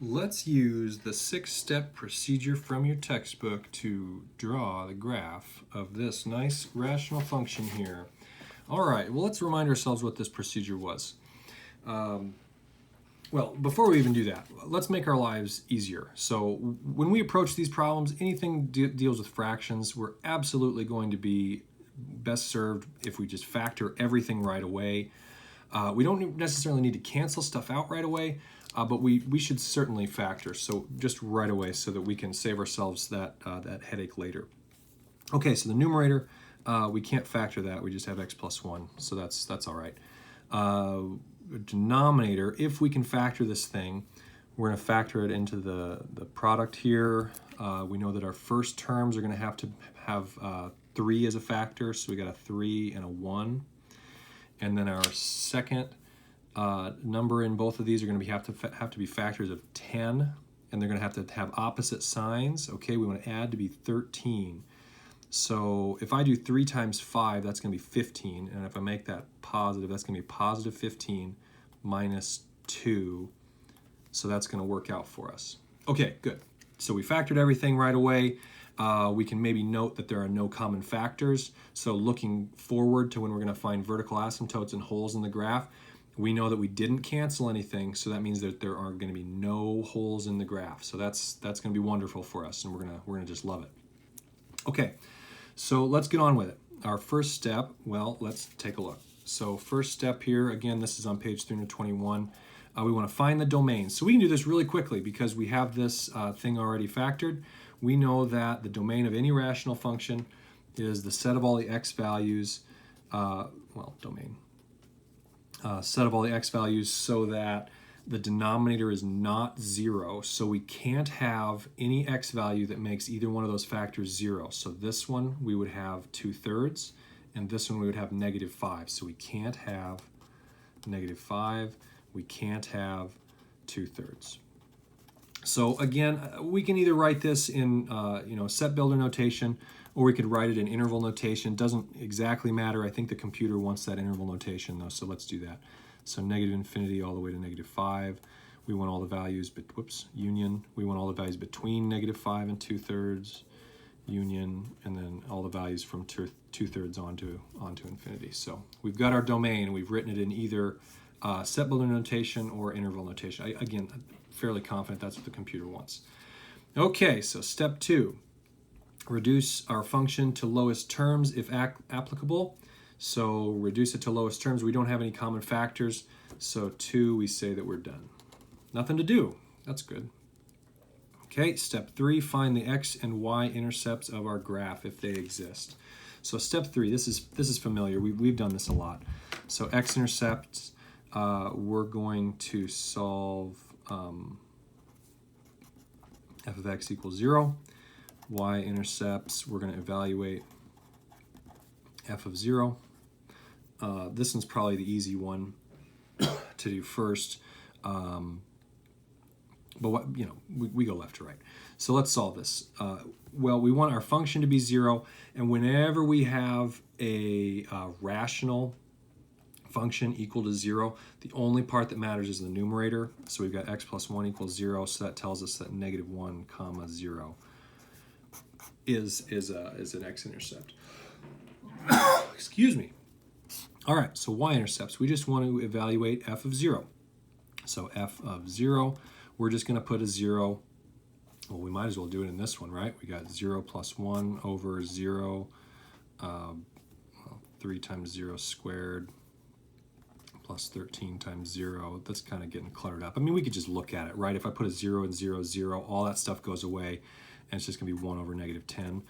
Let's use the 6-step procedure from your textbook to draw the graph of this nice rational function here. All right, well, let's remind ourselves what this procedure was. Well, before we even do that, let's make our lives easier. So when we approach these problems, anything deals with fractions, we're absolutely going to be best served if we just factor everything right away. We don't necessarily need to cancel stuff out right away, but we should certainly factor, so just right away so that we can save ourselves that headache later. Okay, so the numerator, we can't factor that, we just have x plus 1, so that's all right. Denominator, if we can factor this thing, we're going to factor it into the product here. We know that our first terms are going to have 3 as a factor, so we got a 3 and a 1. And then our second number in both of these are going to have to be factors of 10, and they're going to have opposite signs. Okay, we want to add to be 13. So if I do 3 times 5, that's going to be 15, and if I make that positive, that's going to be positive 15 minus 2. So that's going to work out for us. Okay, good. So we factored everything right away. We can maybe note that there are no common factors. So looking forward to when we're going to find vertical asymptotes and holes in the graph, we know that we didn't cancel anything, so that means that there are going to be no holes in the graph. So that's going to be wonderful for us, and we're gonna just love it. Okay, so let's get on with it. Our first step, well, let's take a look. So first step here, again, this is on page 321. We want to find the domain. So we can do this really quickly because we have this thing already factored. We know that the domain of any rational function is the set of all the x values, set of all the x values so that the denominator is not 0. So we can't have any x value that makes either one of those factors 0. So this one we would have 2/3, and this one we would have -5. So we can't have -5. We can't have 2/3. So again, we can either write this in set builder notation, or we could write it in interval notation. It doesn't exactly matter. I think the computer wants that interval notation though, so let's do that. So -infinity all the way to -5. We want all the values, union. We want all the values between -5 and 2/3, union, and then all the values from 2/3 onto infinity. So we've got our domain, and we've written it in either set builder notation or interval notation. Again, I'm fairly confident that's what the computer wants. Okay, so step 2, reduce our function to lowest terms if applicable. So reduce it to lowest terms. We don't have any common factors, so 2, we say that we're done. Nothing to do. That's good. Okay, step 3, find the x and y intercepts of our graph if they exist. So step 3, this is familiar. We've done this a lot. So x-intercepts, we're going to solve f of x equals 0. Y-intercepts, we're going to evaluate f of 0. This one's probably the easy one to do first. But we go left to right. So let's solve this. Well, we want our function to be 0, and whenever we have a rational function equal to 0, the only part that matters is the numerator. So we've got x plus 1 equals 0, so that tells us that -1, 0 is an x-intercept. Excuse me. All right, so y-intercepts, we just want to evaluate f of 0. So f of 0, we're just going to put a 0. Well, we might as well do it in this one, right? We got 0 plus 1 over 0, 3 times 0 squared, plus 13 times 0. That's kind of getting cluttered up. I mean, we could just look at it, right? If I put a 0 and 0, 0, all that stuff goes away, and it's just going to be 1 over -10.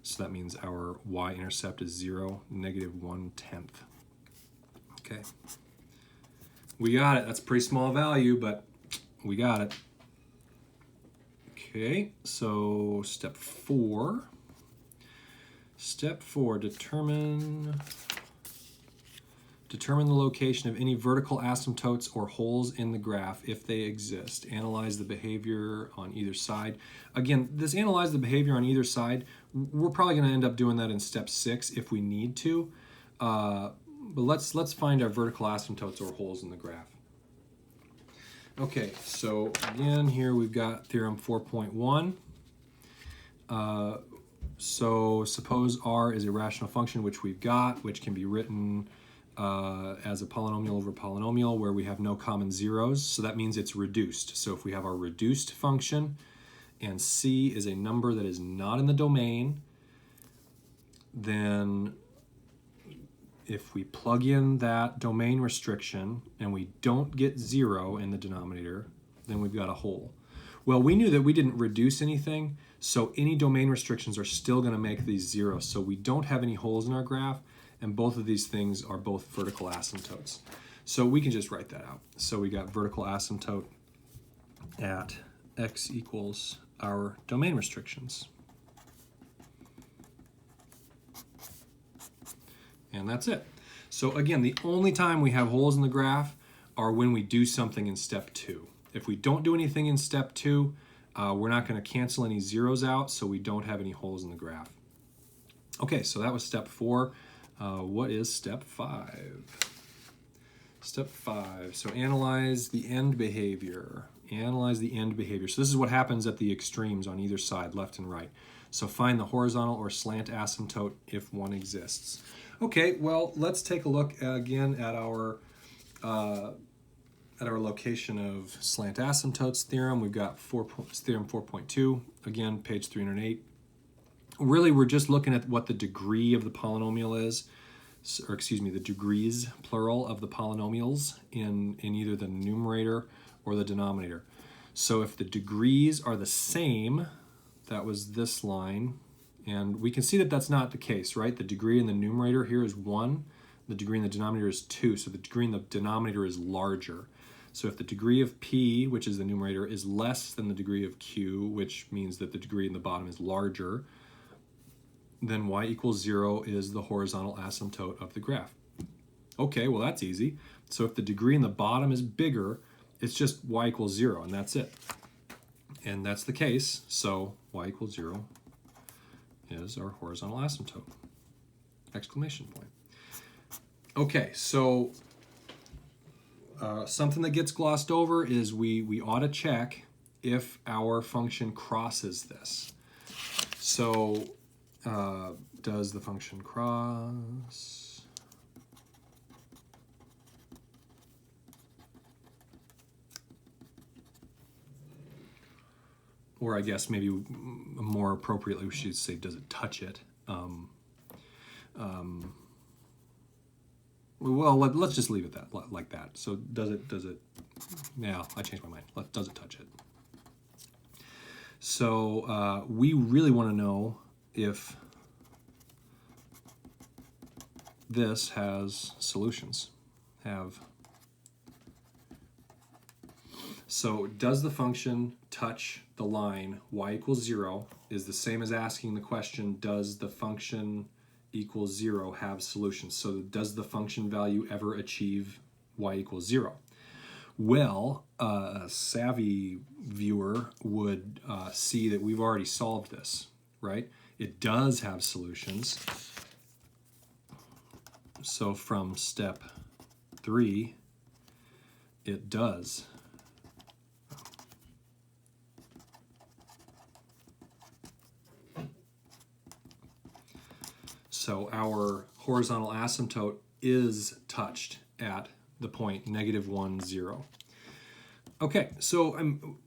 So that means our y-intercept is 0, -1/10. Okay. We got it. That's a pretty small value, but we got it. Okay, so step 4. Step 4, determine the location of any vertical asymptotes or holes in the graph if they exist. Analyze the behavior on either side. Again, this analyze the behavior on either side, we're probably going to end up doing that in step 6 if we need to. But let's find our vertical asymptotes or holes in the graph. Okay, so again, here we've got theorem 4.1. So suppose r is a rational function, which we've got, which can be written as a polynomial over polynomial where we have no common zeros. So that means it's reduced. So if we have our reduced function and c is a number that is not in the domain, then if we plug in that domain restriction and we don't get 0 in the denominator, then we've got a hole. Well, we knew that we didn't reduce anything, so any domain restrictions are still going to make these 0. So we don't have any holes in our graph, and both of these things are both vertical asymptotes. So we can just write that out. So we got vertical asymptote at x equals our domain restrictions. And that's it. So again, the only time we have holes in the graph are when we do something in step 2. If we don't do anything in step 2, we're not going to cancel any zeros out, so we don't have any holes in the graph. Okay, so that was step 4. What is step 5? Step 5, so analyze the end behavior. Analyze the end behavior. So this is what happens at the extremes on either side, left and right. So find the horizontal or slant asymptote if one exists. Okay, well, let's take a look again at our location of slant asymptotes theorem. We've got theorem 4.2, again, page 308. Really, we're just looking at what the degree of the polynomial is, or excuse me, the degrees, plural, of the polynomials in either the numerator or the denominator. So if the degrees are the same, that was this line, and we can see that that's not the case, right? The degree in the numerator here is 1, the degree in the denominator is 2, so the degree in the denominator is larger. So if the degree of p, which is the numerator, is less than the degree of q, which means that the degree in the bottom is larger, then y equals 0 is the horizontal asymptote of the graph. Okay, well that's easy. So if the degree in the bottom is bigger, it's just y equals 0, and that's it. And that's the case, so y equals 0 is our horizontal asymptote. Exclamation point. Okay, so something that gets glossed over is we ought to check if our function crosses this. So does the function cross? Or I guess maybe more appropriately we should say, does it touch it? Well, let's just leave it like that. So does it, yeah, I changed my mind. Does it touch it? So we really want to know if this has solutions. So does the function touch the line y equals 0 is the same as asking the question, does the function equals 0 have solutions? So does the function value ever achieve y equals 0? Well, a savvy viewer would see that we've already solved this, right? It does have solutions. So from step 3, it does. So our horizontal asymptote is touched at the point -1, 0. Okay, so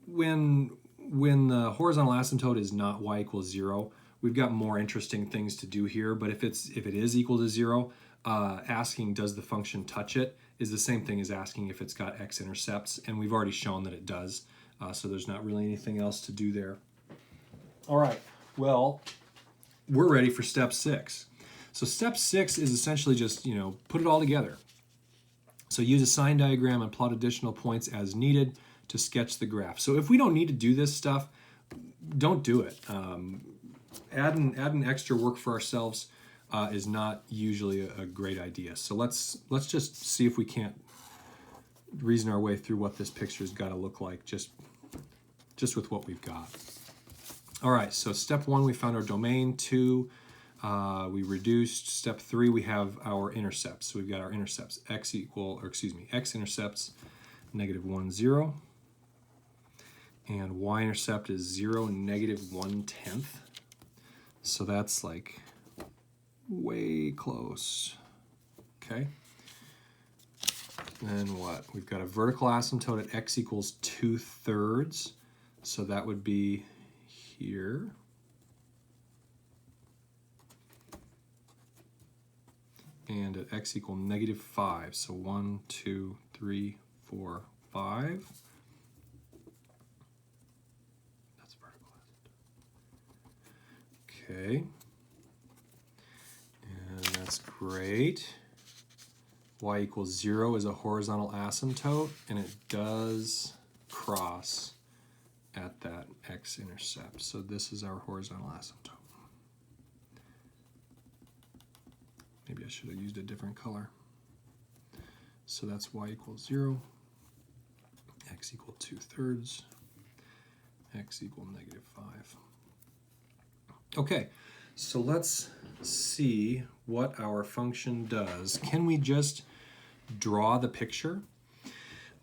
when the horizontal asymptote is not y equals 0, we've got more interesting things to do here. But if it is equal to 0, asking does the function touch it is the same thing as asking if it's got x-intercepts, and we've already shown that it does. So there's not really anything else to do there. All right, well, we're ready for step 6. So step 6 is essentially just, put it all together. So use a sign diagram and plot additional points as needed to sketch the graph. So if we don't need to do this stuff, don't do it. Add extra work for ourselves is not usually a great idea. So let's just see if we can't reason our way through what this picture's got to look like just with what we've got. All right, so step 1, we found our domain. 2, we reduced. Step 3, we have our intercepts. So we've got our intercepts, x-intercepts, -1, 0. and y-intercept is 0, -1/10. So that's like way close. Okay. Then what? We've got a vertical asymptote at x equals 2/3. So that would be here. And at x equal -5. So 1, 2, 3, 4, 5. That's vertical asymptote. Okay. And that's great. Y equals 0 is a horizontal asymptote, and it does cross at that x-intercept. So this is our horizontal asymptote. Maybe I should have used a different color. So that's y equals 0, x equal 2/3, x equal -5. Okay, so let's see what our function does. Can we just draw the picture?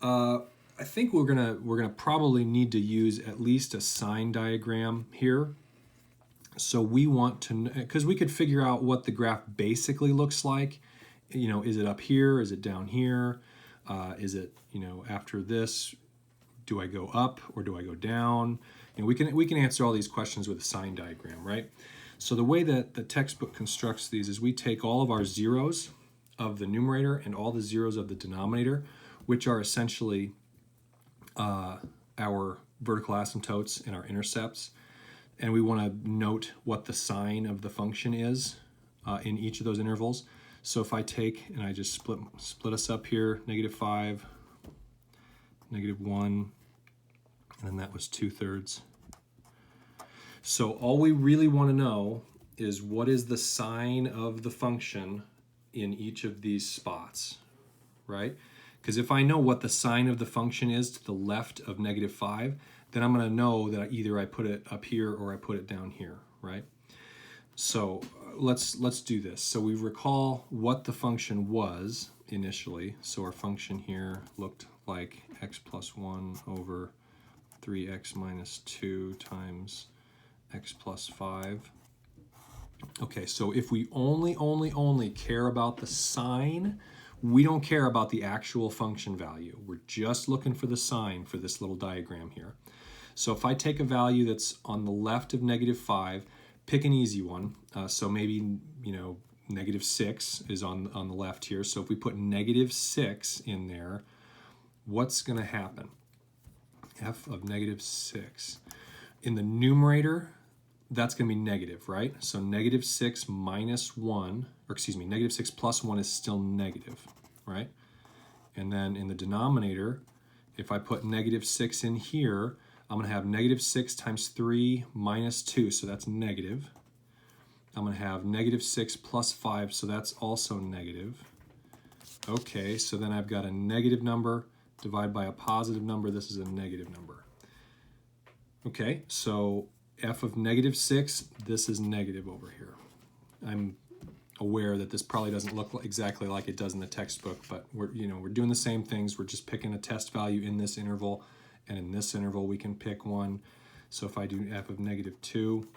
I think we're gonna probably need to use at least a sign diagram here. So we want to, because we could figure out what the graph basically looks like. You know, is it up here? Is it down here? Is it, you know, after this, do I go up or do I go down? You know, we can answer all these questions with a sign diagram, right? So the way that the textbook constructs these is we take all of our zeros of the numerator and all the zeros of the denominator, which are essentially our vertical asymptotes and our intercepts. And we want to note what the sign of the function is in each of those intervals. So if I take and I just split us up here, -5, -1, and then that was 2/3. So all we really want to know is what is the sign of the function in each of these spots, right? Because if I know what the sign of the function is to the left of -5, then I'm going to know that either I put it up here or I put it down here, right? So let's do this. So we recall what the function was initially. So our function here looked like x plus 1 over 3x minus 2 times x plus 5. Okay, so if we only care about the sign, we don't care about the actual function value. We're just looking for the sign for this little diagram here. So if I take a value that's on the left of -5, pick an easy one. So maybe, you know, -6 is on the left here. So if we put -6 in there, what's going to happen? F of -6. In the numerator, that's going to be negative, right? So -6 minus 1, or excuse me, -6 plus 1 is still negative, right? And then in the denominator, if I put -6 in here, I'm going to have -6 times 3 minus 2, so that's negative. I'm going to have -6 plus 5, so that's also negative. Okay, so then I've got a negative number divided by a positive number. This is a negative number. Okay, so f of -6, this is negative over here. I'm aware that this probably doesn't look exactly like it does in the textbook, but we're doing the same things. We're just picking a test value in this interval, and in this interval we can pick one. So if I do f of -2,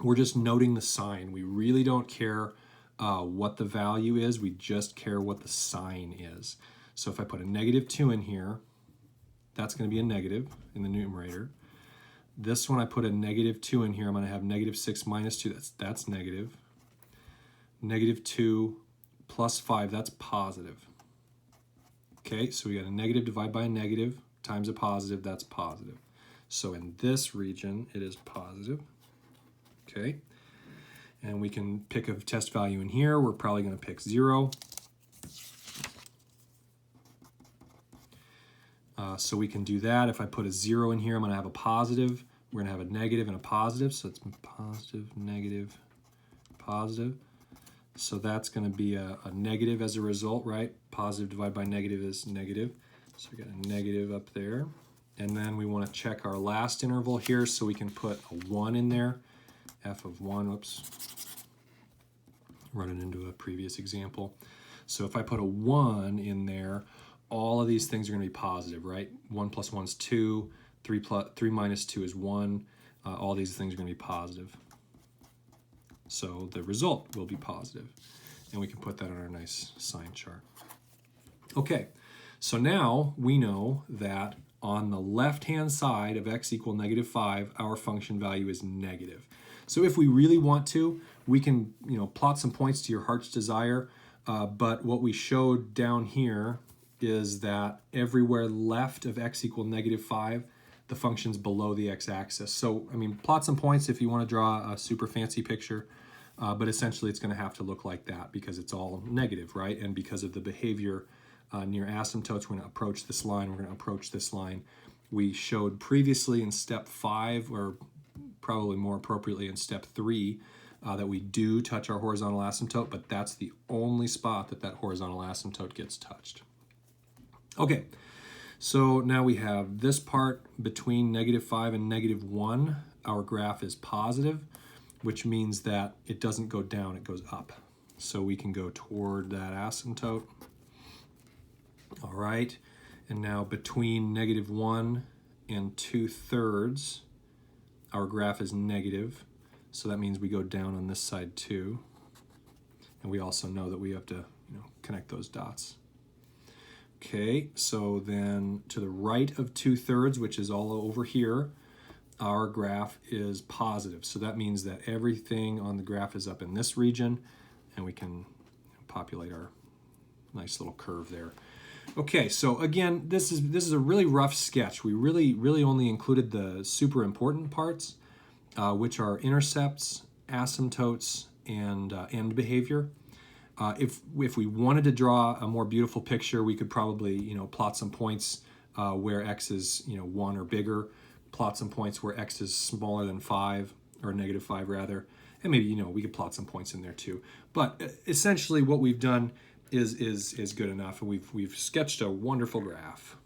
we're just noting the sign. We really don't care what the value is. We just care what the sign is. So if I put a -2 in here, that's going to be a negative in the numerator. This one I put a -2 in here, I'm going to have -6 minus 2, that's negative. -2 plus 5, that's positive. Okay, so we got a negative divided by a negative times a positive, that's positive. So in this region, it is positive. Okay, and we can pick a test value in here. We're probably going to pick 0. So we can do that. If I put a 0 in here, I'm going to have a positive. We're going to have a negative and a positive, so it's positive, negative, positive. So that's going to be a negative as a result, right? Positive divided by negative is negative. So we got a negative up there. And then we want to check our last interval here, so we can put a 1 in there. F of 1, whoops. Running into a previous example. So if I put a 1 in there, all of these things are going to be positive, right? 1 plus 1 is 2. 3 minus 2 is 1. All these things are going to be positive. So the result will be positive. And we can put that on our nice sign chart. Okay, so now we know that on the left-hand side of x equal -5, our function value is negative. So if we really want to, we can plot some points to your heart's desire, but what we showed down here is that everywhere left of x equal -5, the function's below the x-axis. So, I mean, plot some points if you want to draw a super fancy picture, but essentially it's going to have to look like that because it's all negative, right? And because of the behavior near asymptotes, we're going to approach this line, we're going to approach this line. We showed previously in step 5, or probably more appropriately in step 3, that we do touch our horizontal asymptote, but that's the only spot that that horizontal asymptote gets touched. Okay, so now we have this part between -5 and -1. Our graph is positive, which means that it doesn't go down, it goes up. So we can go toward that asymptote. All right, and now between -1 and 2/3, our graph is negative. So that means we go down on this side too. And we also know that we have to connect those dots. Okay, so then to the right of 2/3, which is all over here, our graph is positive. So that means that everything on the graph is up in this region, and we can populate our nice little curve there. Okay, so again, this is a really rough sketch. We really only included the super important parts, which are intercepts, asymptotes, and end behavior. If we wanted to draw a more beautiful picture, we could probably plot some points where x is 1 or bigger, plot some points where x is smaller than 5, or -5 rather, and maybe we could plot some points in there too. But essentially, what we've done is good enough, and we've sketched a wonderful graph.